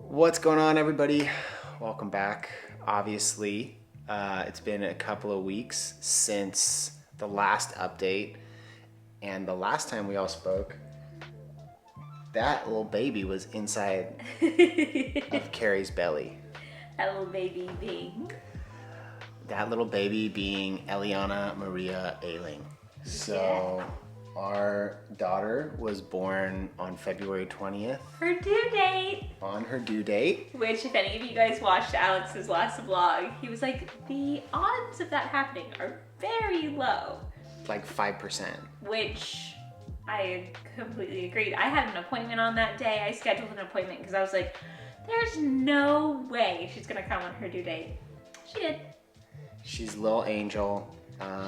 What's going on, everybody? Welcome back. Obviously, it's been a couple of weeks since the last update, and the last time we all spoke, that little baby was inside of Carrie's belly. That little baby being? That little baby being Eliana Maria Ailing. So, our daughter was born on February 20th. Her due date. On her due date. Which, if any of you guys watched Alex's last vlog, he was like, the odds of that happening are very low. Like 5%. Which I completely agreed. I had an appointment on that day. I scheduled an appointment because I was like, there's no way she's gonna come on her due date. She did. She's a little angel.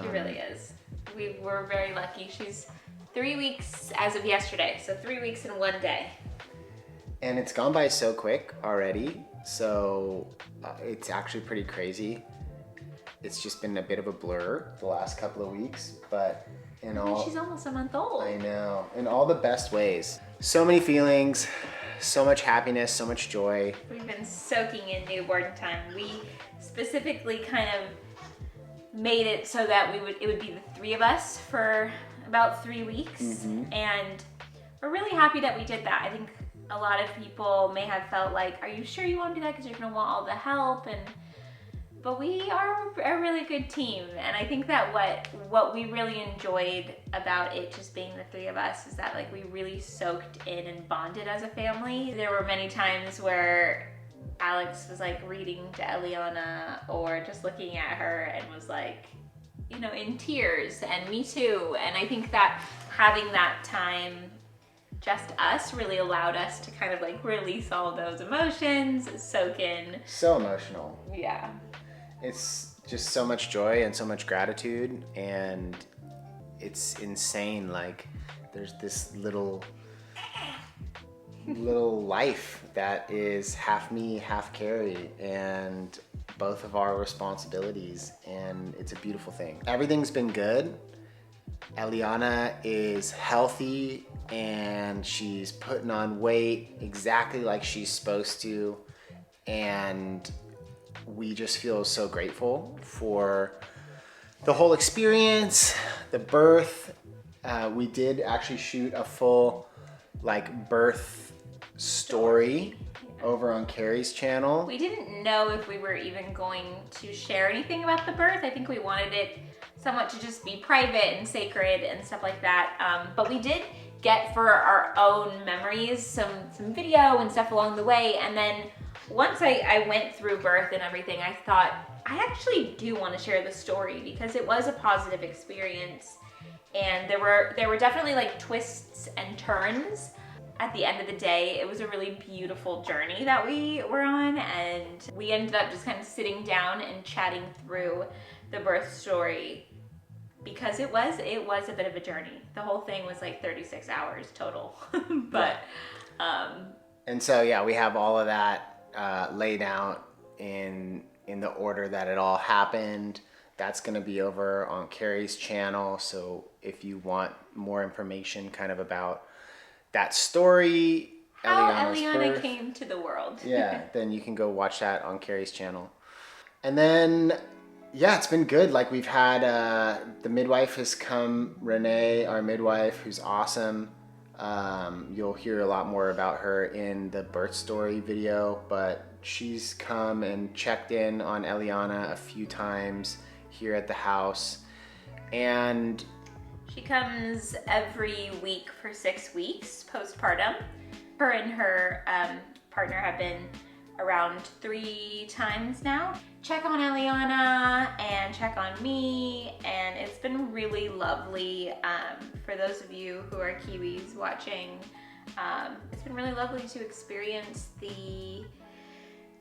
She really is. We were very lucky. She's 3 weeks as of yesterday, so 3 weeks in 1 day. And it's gone by so quick already, so it's actually pretty crazy. It's just been a bit of a blur the last couple of weeks, but in all... She's almost a month old. I know, in all the best ways. So many feelings, so much happiness, so much joy. We've been soaking in newborn time. We specifically kind of made it so that it would be the three of us for about 3 weeks. And we're really happy that we did that. I think a lot of people may have felt like, are you sure you want to do that because you're gonna want all the help? But we are a really good team, and I think that what we really enjoyed about it just being the three of us is that like we really soaked in and bonded as a family. There were many times where Alex was like reading to Eliana or just looking at her and was like, you know, in tears, and me too. And I think that having that time, just us, really allowed us to kind of like release all of those emotions, soak in. So emotional. Yeah. It's just so much joy and so much gratitude, and it's insane. Like there's this little life that is half me, half Carrie, and both of our responsibilities, and it's a beautiful thing. Everything's been good. Eliana is healthy and she's putting on weight exactly like she's supposed to, and we just feel so grateful for the whole experience, the birth. We did actually shoot a full like birth story over on Carrie's channel. We didn't know if we were even going to share anything about the birth. I think we wanted it somewhat to just be private and sacred and stuff like that. But we did get, for our own memories, some video and stuff along the way. And then once I went through birth and everything, I thought, I actually do want to share the story because it was a positive experience. And there were definitely like twists and turns. At the end of the day, it was a really beautiful journey that we were on, and we ended up just kind of sitting down and chatting through the birth story because it was a bit of a journey. The whole thing was like 36 hours total. And so yeah, we have all of that laid out in the order that it all happened. That's going to be over on Carrie's channel, so if you want more information kind of about that story, how Eliana's Eliana birth, came to the world. yeah, then you can go watch that on Carrie's channel. And then, yeah, it's been good. Like we've had, the midwife has come, Renee, our midwife, who's awesome. You'll hear a lot more about her in the birth story video, but she's come and checked in on Eliana a few times here at the house. And she comes every week for 6 weeks postpartum. Her and her partner have been around 3 times now. Check on Eliana and check on me, and it's been really lovely. For those of you who are Kiwis watching, it's been really lovely to experience the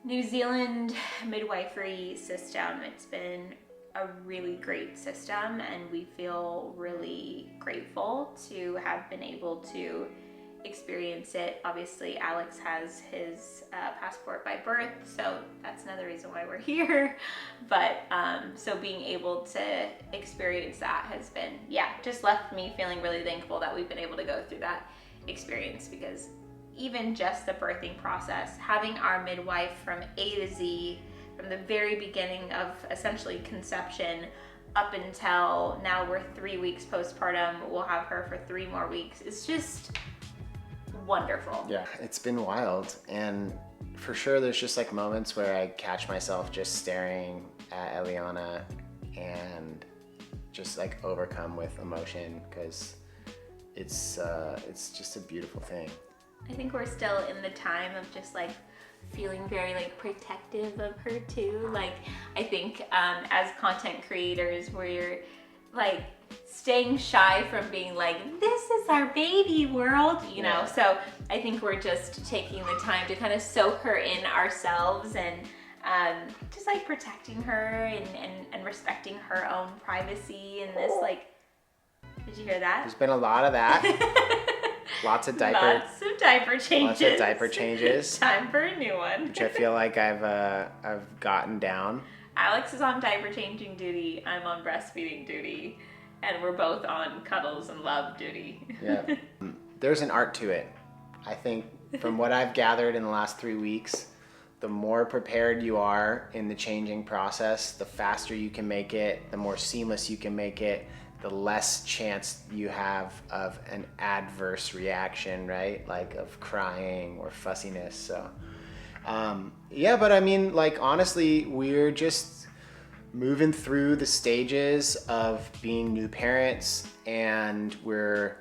New Zealand midwifery system. It's been a really great system, and we feel really grateful to have been able to experience it. Obviously, Alex has his passport by birth, so that's another reason why we're here. But so being able to experience that has been, yeah, just left me feeling really thankful that we've been able to go through that experience, because even just the birthing process, having our midwife from A to Z, from the very beginning of essentially conception up until now we're 3 weeks postpartum, we'll have her for 3 more weeks. It's just wonderful. Yeah, it's been wild. And for sure, there's just like moments where I catch myself just staring at Eliana and just like overcome with emotion, because it's just a beautiful thing. I think we're still in the time of just like feeling very like protective of her too. Like I think as content creators, we're like staying shy from being like, this is our baby world, you know? So I think we're just taking the time to kind of soak her in ourselves and just like protecting her and respecting her own privacy and this like, did you hear that? There's been a lot of that. Lots of diaper changes. Lots of diaper changes. Time for a new one. Which I feel like I've gotten down. Alex is on diaper changing duty. I'm on breastfeeding duty. And we're both on cuddles and love duty. Yeah. There's an art to it. I think from what I've gathered in the last 3 weeks, the more prepared you are in the changing process, the faster you can make it, the more seamless you can make it, the less chance you have of an adverse reaction, right? Like of crying or fussiness. So, yeah, but I mean, like, honestly, we're just moving through the stages of being new parents, and we're,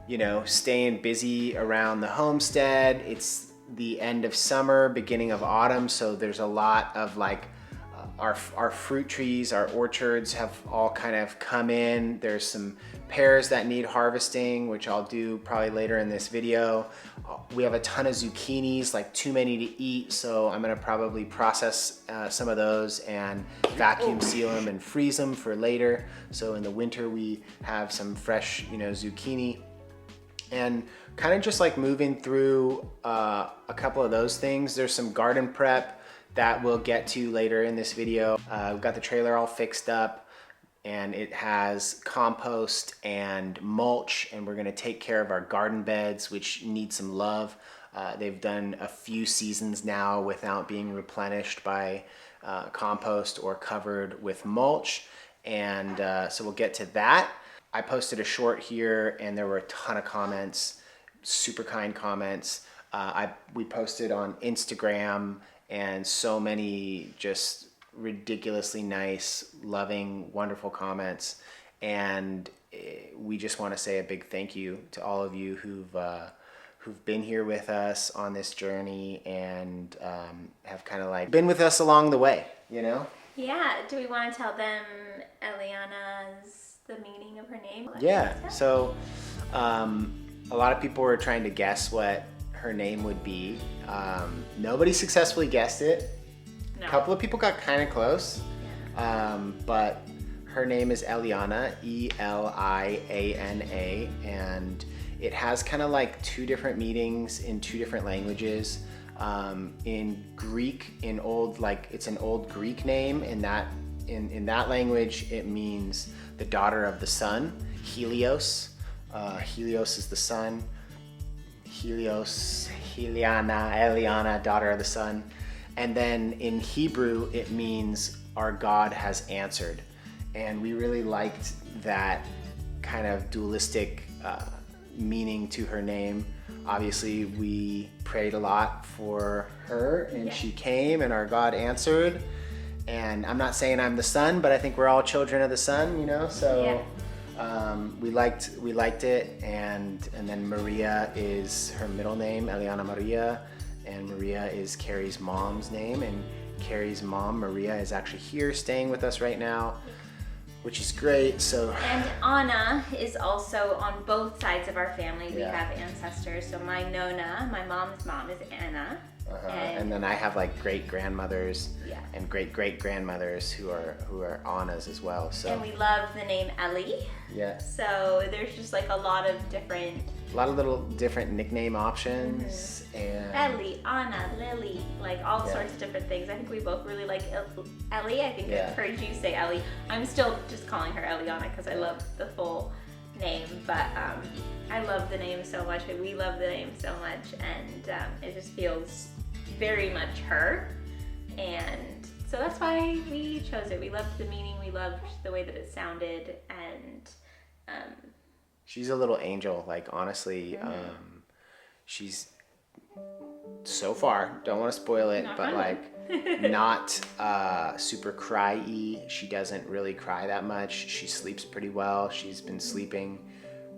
you know, staying busy around the homestead. It's the end of summer, beginning of autumn. So there's a lot of like, our fruit trees, our orchards have all kind of come in. There's some pears that need harvesting, which I'll do probably later in this video. We have a ton of zucchinis, like too many to eat. So I'm gonna probably process some of those and vacuum seal them and freeze them for later. So in the winter we have some fresh, you know, zucchini. And kind of just like moving through a couple of those things. There's some garden prep that we'll get to later in this video. We've got the trailer all fixed up, and it has compost and mulch, and we're gonna take care of our garden beds, which need some love. They've done a few seasons now without being replenished by compost or covered with mulch, and so we'll get to that. I posted a short here, and there were a ton of comments, super kind comments. We posted on Instagram, and so many just ridiculously nice, loving, wonderful comments. And we just want to say a big thank you to all of you who've been here with us on this journey and have kind of like been with us along the way, you know? Yeah, do we want to tell them Eliana's, the meaning of her name? Yeah, so a lot of people were trying to guess what her name would be. Nobody successfully guessed it. No. A couple of people got kind of close, but her name is Eliana, Eliana, and it has kind of like 2 different meanings in 2 different languages. In Greek, it's an old Greek name. In that language, it means the daughter of the sun, Helios. Helios is the sun. Helios, Eliana, daughter of the sun. And then in Hebrew, it means our God has answered. And we really liked that kind of dualistic meaning to her name. Obviously, we prayed a lot for her, and she came, and our God answered. And I'm not saying I'm the sun, but I think we're all children of the sun, you know? So we liked it, and then Maria is her middle name, Eliana Maria, and Maria is Carrie's mom's name, and Carrie's mom, Maria, is actually here staying with us right now, which is great. So, and Anna is also on both sides of our family. We have ancestors. So my Nona, my mom's mom, is Anna. And then I have like great grandmothers and great great grandmothers who are Annas as well. So, and we love the name Ellie. Yeah. So there's just like a lot of little different nickname options. And Ellie, Anna, Lily, like all sorts of different things. I think we both really like Ellie. I think I've heard you say Ellie. I'm still just calling her Eliana because I love the full name, but I love the name so much. We love the name so much, and it just feels very much her. And so that's why we chose it. We loved the meaning, we loved the way that it sounded, and she's a little angel. Like, honestly, she's so far, don't want to spoil it, but like not super cry-y. She doesn't really cry that much. She sleeps pretty well. She's been sleeping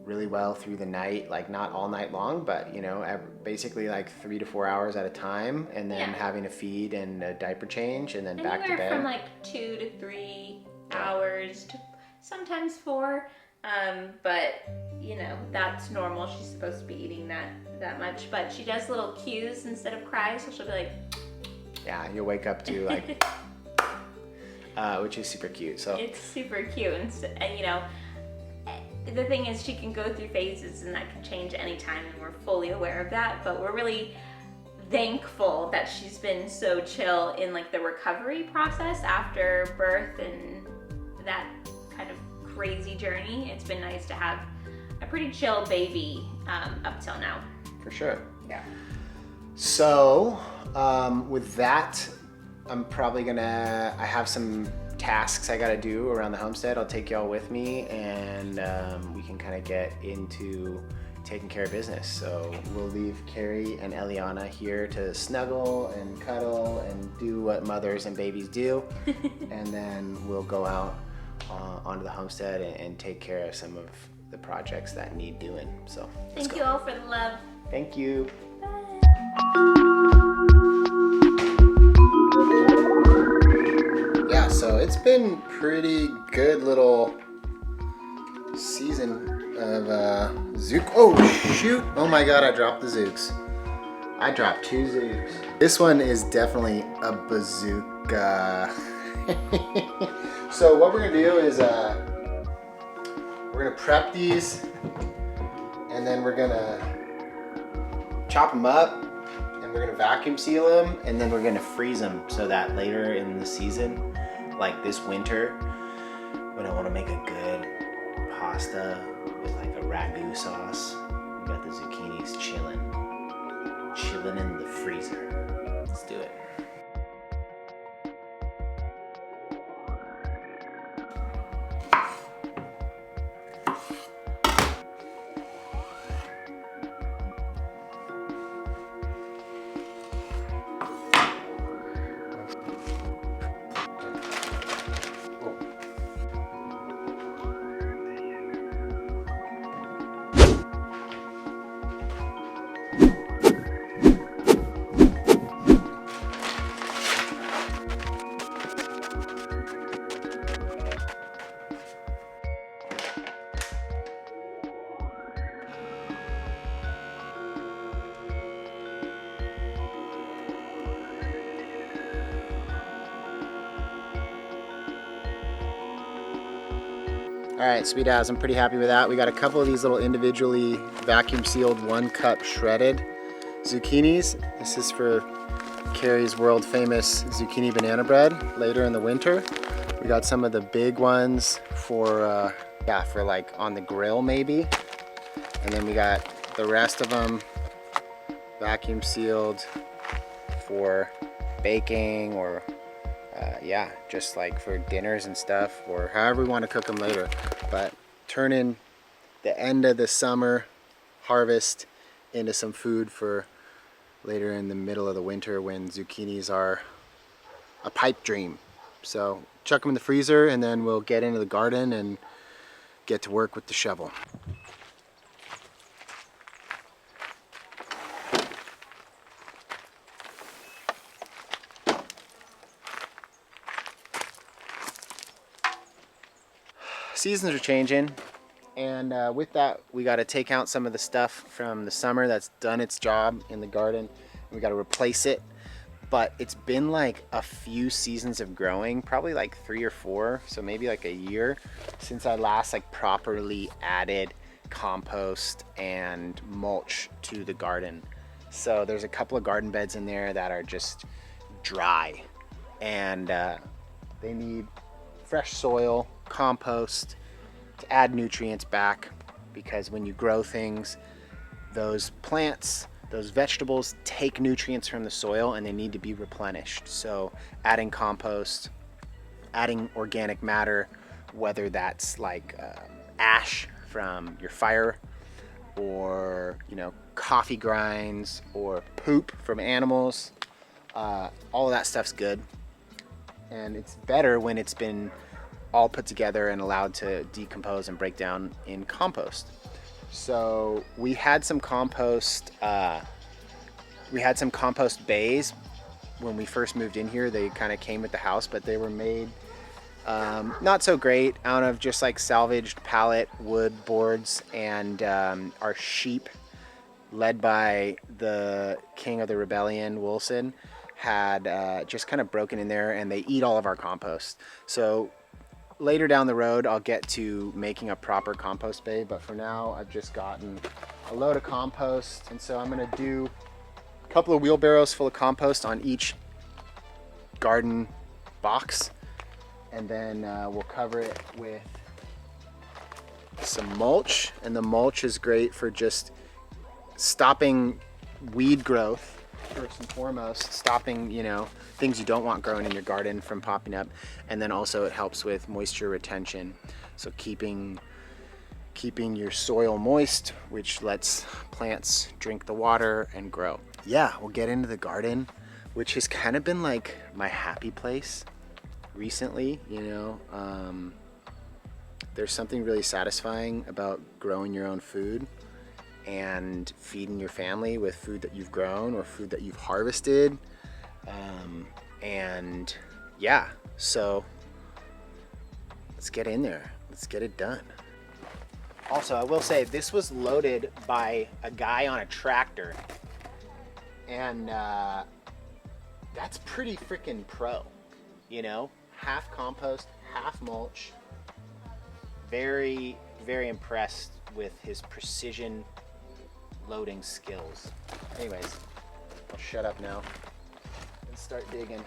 really well through the night, like not all night long, but you know, basically like 3 to 4 hours at a time, and then having a feed and a diaper change, and then back to bed. From like 2 to 3 hours to sometimes 4, but you know, that's normal. She's supposed to be eating that much, but she does little cues instead of cries, so she'll be like, yeah, you'll wake up to like which is super cute. So it's super cute, and you know, the thing is, she can go through phases, and that can change anytime, and we're fully aware of that, but we're really thankful that she's been so chill in like the recovery process after birth and that kind of crazy journey. It's been nice to have a pretty chill baby up till now. For sure. Yeah. So with that, I have some tasks I gotta do around the homestead. I'll take y'all with me, and we can kind of get into taking care of business. So we'll leave Carrie and Eliana here to snuggle and cuddle and do what mothers and babies do, and then we'll go out onto the homestead and take care of some of the projects that need doing. So thank you all for the love. Thank you. Yeah, so it's been pretty good little season of zook. Oh shoot! Oh my god, I dropped the zooks. I dropped 2 zooks. This one is definitely a bazooka. So what we're gonna do is we're gonna prep these, and then we're gonna chop them up, and we're gonna vacuum seal them, and then we're gonna freeze them so that later in the season, like this winter, when I want to make a good pasta with like a ragu sauce, we got the zucchinis chilling in the freezer. Let's do it. All right, sweet as, I'm pretty happy with that. We got a couple of these little individually vacuum sealed 1 cup shredded zucchinis. This is for Carrie's world famous zucchini banana bread later in the winter. We got some of the big ones for like on the grill maybe. And then we got the rest of them vacuum sealed for baking, or just like for dinners and stuff, or however we want to cook them later. But turning the end of the summer harvest into some food for later in the middle of the winter when zucchinis are a pipe dream. So chuck them in the freezer, and then we'll get into the garden and get to work with the shovel. Seasons are changing, and with that we got to take out some of the stuff from the summer that's done its job in the garden. We got to replace it, but it's been like a few seasons of growing, probably like 3 or 4, so maybe like a year since I last like properly added compost and mulch to the garden. So there's a couple of garden beds in there that are just dry, and they need fresh soil, compost to add nutrients back. because when you grow things, those plants, those vegetables take nutrients from the soil and they need to be replenished. So adding compost, adding organic matter, whether that's like ash from your fire, or coffee grinds, or poop from animals, all of that stuff's good. And it's better when it's been all put together and allowed to decompose and break down in compost. So we had some compost bays when we first moved in here. They kind of came with the house, but they were made not so great out of just like salvaged pallet wood boards, and our sheep, led by the king of the rebellion, Wilson, had just kind of broken in there, and they eat all of our compost. So later down the road, I'll get to making a proper compost bay, but for now, I've just gotten a load of compost, and so I'm gonna do a couple of wheelbarrows full of compost on each garden box, and then we'll cover it with some mulch, and the mulch is great for just stopping weed growth, first and foremost, stopping things you don't want growing in your garden from popping up, and then also it helps with moisture retention, so keeping your soil moist, which lets plants drink the water and grow. Yeah, we'll get into the garden, which has kind of been like my happy place recently. There's something really satisfying about growing your own food and feeding your family with food that you've grown or food that you've harvested. And yeah, so let's get in there. Let's get it done. Also, I will say this was loaded by a guy on a tractor, and that's pretty freaking pro. Half compost, half mulch. Very, very impressed with his precision loading skills. Anyways, I'll shut up now and start digging.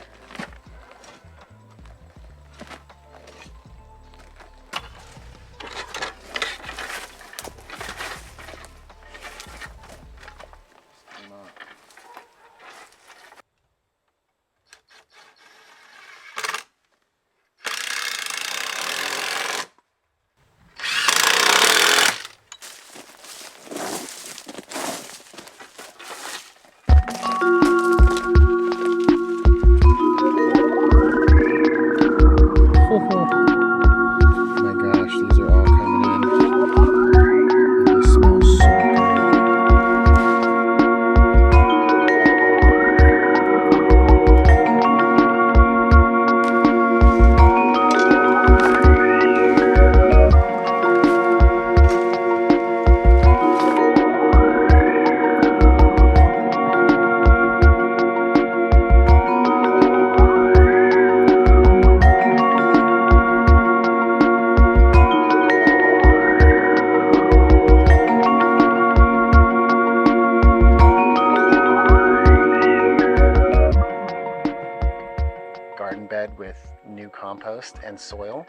Compost and soil,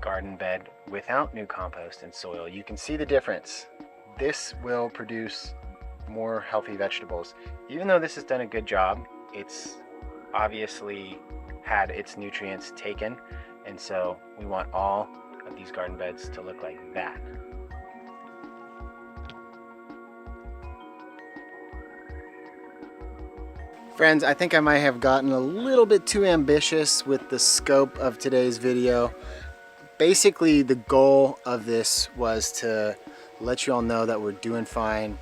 garden bed without new compost and soil. You can see the difference. This will produce more healthy vegetables. Even though this has done a good job, it's obviously had its nutrients taken, and so we want all of these garden beds to look like that. Friends, I think I might have gotten a little bit too ambitious with the scope of today's video. Basically, the goal of this was to let you all know that we're doing fine.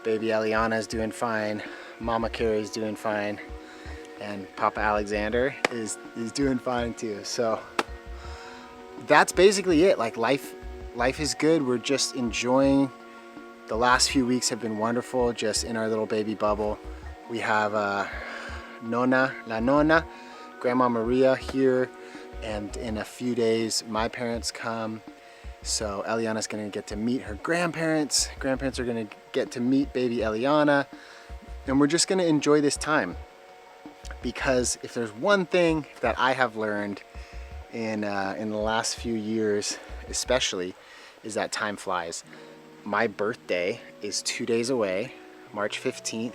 Baby Eliana is doing fine. Mama Carrie's doing fine. And Papa Alexander is doing fine too. So that's basically it. Like life is good. We're just enjoying. The last few weeks have been wonderful, just in our little baby bubble. We have La Nonna, Grandma Maria here, and in a few days my parents come. So Eliana's gonna get to meet her grandparents. Grandparents are gonna get to meet baby Eliana, and we're just gonna enjoy this time. Because if there's one thing that I have learned in the last few years, especially, is that time flies. My birthday is 2 days away, March 15th.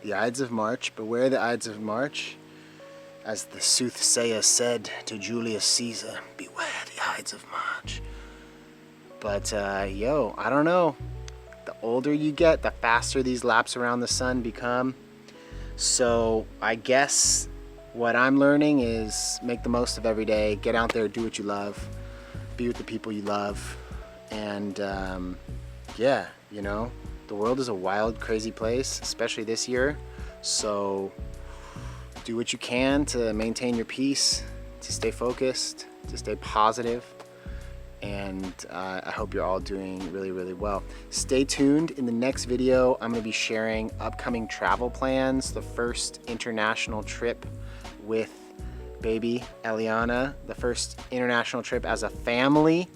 The Ides of March, beware the Ides of March. As the soothsayer said to Julius Caesar, beware the Ides of March. But yo, I don't know. The older you get, the faster these laps around the sun become. So I guess what I'm learning is make the most of every day. Get out there, do what you love, be with the people you love. And yeah, you know, the world is a wild, crazy place, especially this year. So do what you can to maintain your peace, to stay focused, to stay positive. And I hope you're all doing really, really well. Stay tuned. In the next video, I'm going to be sharing upcoming travel plans, the first international trip with baby Eliana, the first international trip as a family.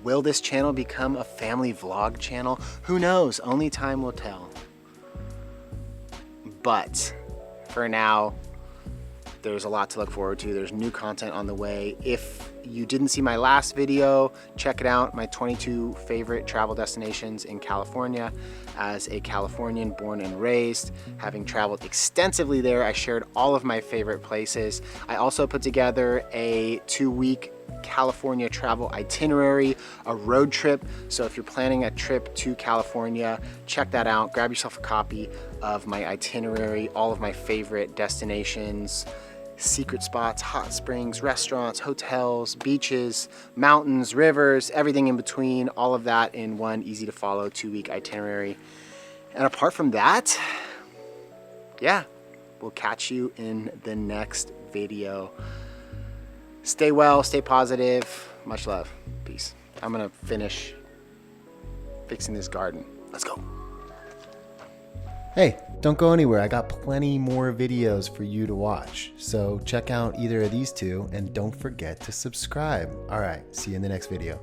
Will this channel become a family vlog channel? Who knows? Only time will tell. But for now, there's a lot to look forward to. There's new content on the way. If you didn't see my last video, check it out. My 22 favorite travel destinations in California. As a Californian born and raised, having traveled extensively there, I shared all of my favorite places. I also put together a 2-week California travel itinerary, a road trip. So if you're planning a trip to California, check that out. Grab yourself a copy of my itinerary, all of my favorite destinations, secret spots, hot springs, restaurants, hotels, beaches, mountains, rivers, everything in between, all of that in one easy to follow 2-week itinerary. And apart from that, yeah, we'll catch you in the next video. Stay well, stay positive. Much love. Peace. I'm gonna finish fixing this garden. Let's go. Hey, don't go anywhere. I got plenty more videos for you to watch. So check out either of these two and don't forget to subscribe. All right, see you in the next video.